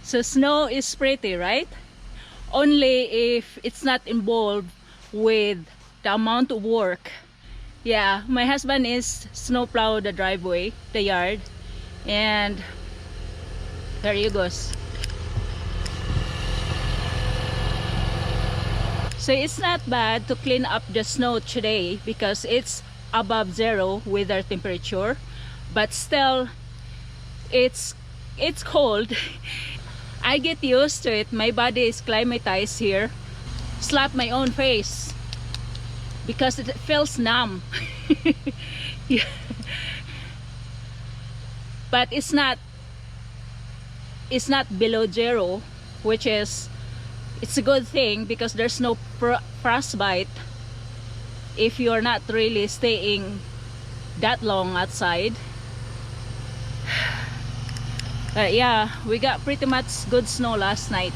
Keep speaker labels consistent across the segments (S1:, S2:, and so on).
S1: So snow is pretty, right? Only if it's not involved with the amount of work. Yeah, my husband is snowplow the driveway, the yard, and there you goes. So it's not bad to clean up the snow today because it's above zero weather temperature, but still it's cold. I get used to it. My body is climatized here. Slap my own face because it feels numb. Yeah. But it's not below zero, which is it's a good thing because there's no frostbite if you're not really staying that long outside. But yeah, we got pretty much good snow last night.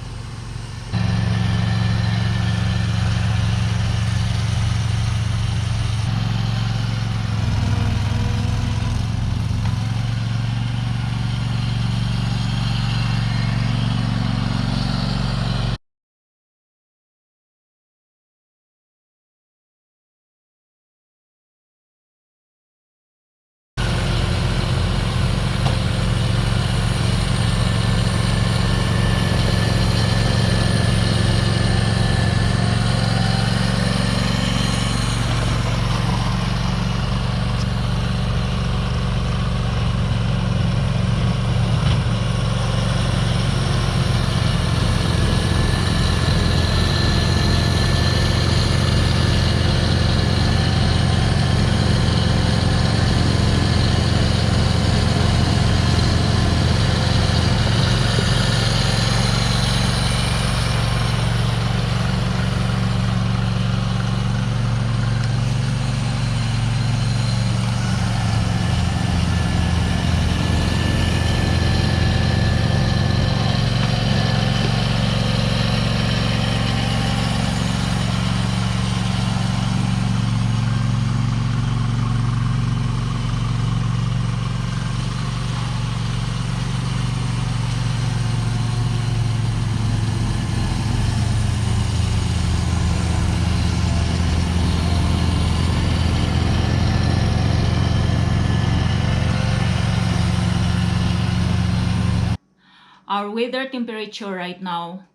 S1: Our weather temperature right now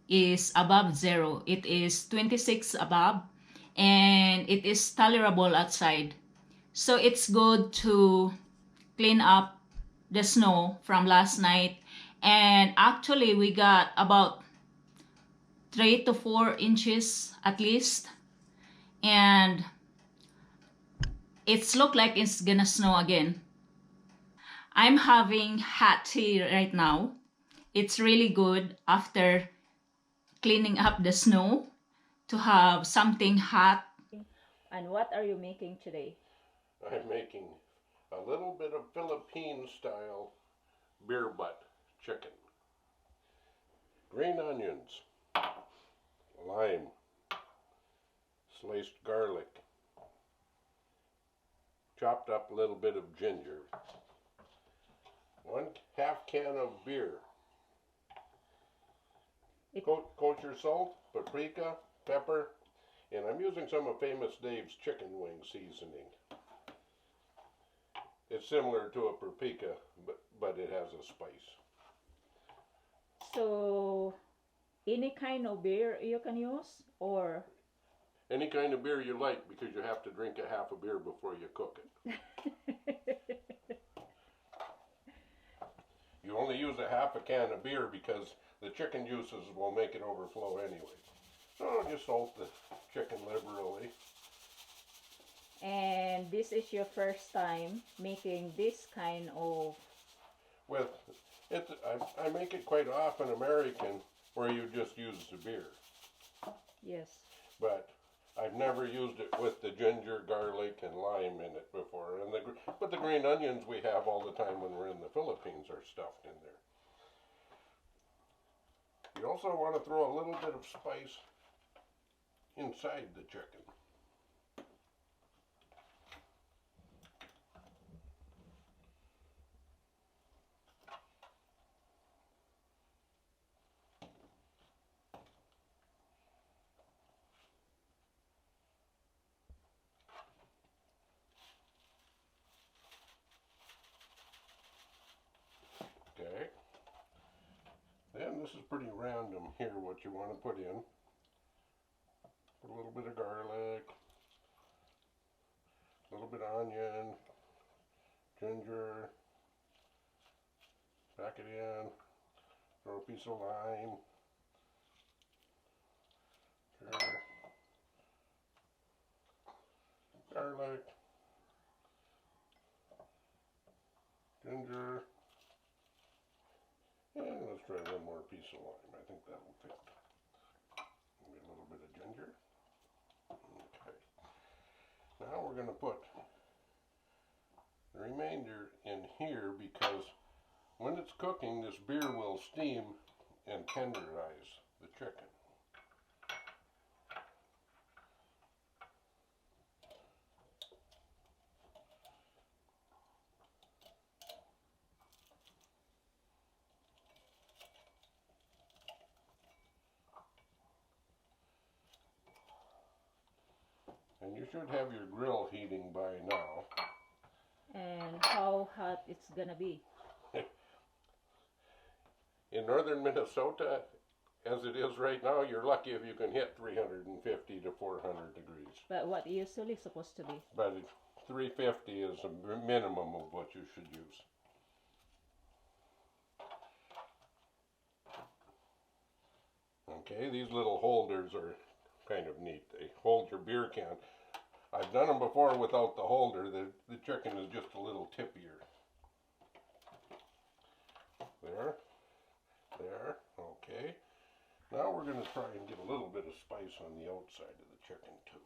S1: is above zero. It is 26 above and it is tolerable outside. So it's good to clean up the snow from last night. And actually we got about 3 to 4 inches at least. And it's look like it's gonna snow again. I'm having hot tea right now. It's really good after cleaning up the snow to have something hot. And what are you making today?
S2: I'm making a little bit of Philippine style beer butt chicken. Green onions, lime, sliced garlic, chopped up a little bit of ginger, 1/2 can of beer, kosher salt, paprika, pepper, and I'm using some of Famous Dave's chicken wing seasoning. It's similar to a paprika, but it has a spice.
S1: So, any kind of beer you can use, or
S2: Any kind of beer you like, because you have to drink a half a beer before you cook it. You only use a half a can of beer because the chicken juices will make it overflow anyway. So just salt the chicken liberally.
S1: And this is your first time making this kind of...
S2: With it, I make it quite often American, where you just use the beer.
S1: Yes.
S2: But I've never used it with the ginger, garlic, and lime in it before. But the green onions we have all the time when we're in the Philippines are stuffed in there. You also want to throw a little bit of spice inside the chicken. is pretty random here what you want to put in. Put a little bit of garlic, a little bit of onion, ginger, pack it in, throw a piece of lime, sure. Garlic, ginger, and let's try one more piece of lime. I think that'll fit. Maybe a little bit of ginger. Okay. Now we're going to put the remainder in here because when it's cooking, this beer will steam and tenderize the chicken. And you should have your grill heating by now.
S1: And how hot it's gonna be?
S2: In northern Minnesota, as it is right now, you're lucky if you can hit 350 to 400 degrees.
S1: But what usually supposed to be?
S2: But 350 is a minimum of what you should use. Okay, these little holders are kind of neat. They hold your beer can. I've done them before without the holder. The chicken is just a little tippier. There, there, okay. Now we're going to try and get a little bit of spice on the outside of the chicken too.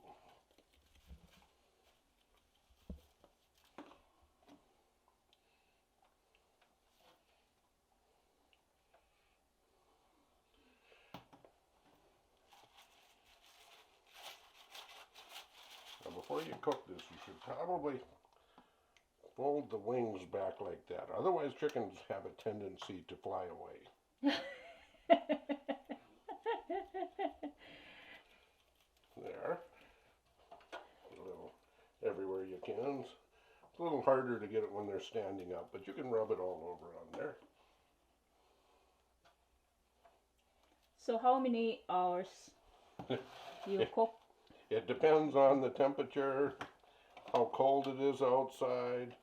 S2: Before you cook this, you should probably fold the wings back like that. Otherwise, chickens have a tendency to fly away. There. A little everywhere you can. It's a little harder to get it when they're standing up, but you can rub it all over on there.
S1: So how many hours you cook?
S2: It depends on the temperature, how cold it is outside.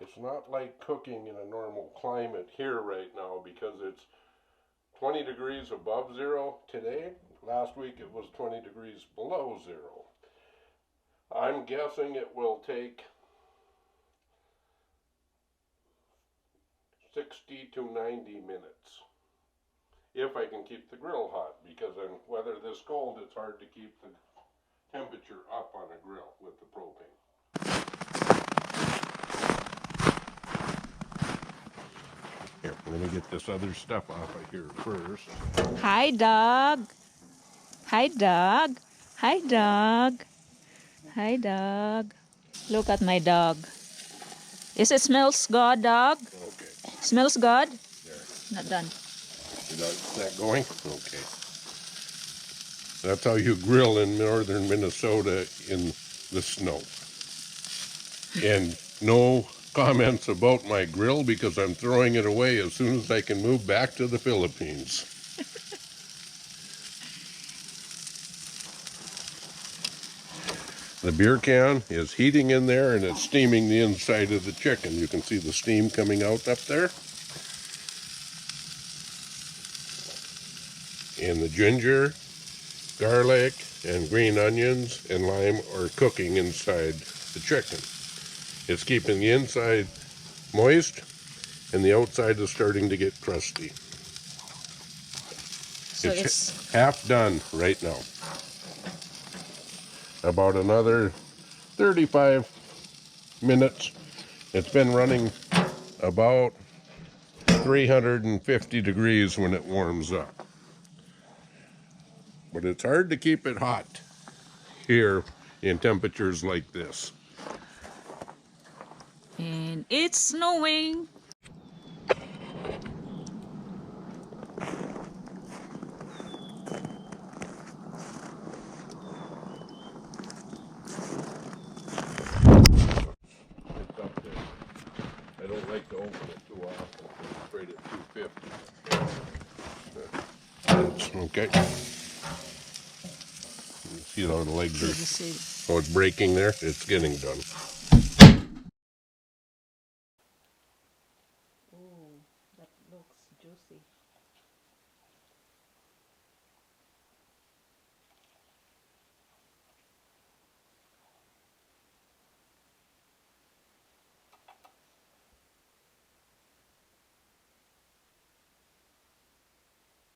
S2: It's not like cooking in a normal climate here right now because it's 20 degrees above zero today. Last week it was 20 degrees below zero. I'm guessing it will take 60 to 90 minutes if I can keep the grill hot, because in weather this cold it's hard to keep the temperature up on a grill with the propane. Here, we're going to get this other stuff off of here first.
S1: Hi, dog. Hi, dog. Hi, dog. Hi, dog. Look at my dog. Is it smells good, dog?
S2: Okay.
S1: Smells good?
S2: There.
S1: Not done.
S2: Is that going? Okay. That's how you grill in northern Minnesota in the snow. And no comments about my grill because I'm throwing it away as soon as I can move back to the Philippines. The beer can is heating in there and it's steaming the inside of the chicken. You can see the steam coming out up there. And the ginger, garlic, and green onions and lime are cooking inside the chicken. It's keeping the inside moist and the outside is starting to get crusty.
S1: So
S2: It's half done right now. About another 35 minutes. It's been running about 350 degrees when it warms up. But it's hard to keep it hot here in temperatures like this.
S1: And it's snowing.
S2: It's up there. I don't like to open it too often. I'm afraid it's 250. minutes. Okay. See how the legs
S1: Let me see.
S2: are. Oh, it's breaking there. It's getting done.
S1: Oh, that looks juicy.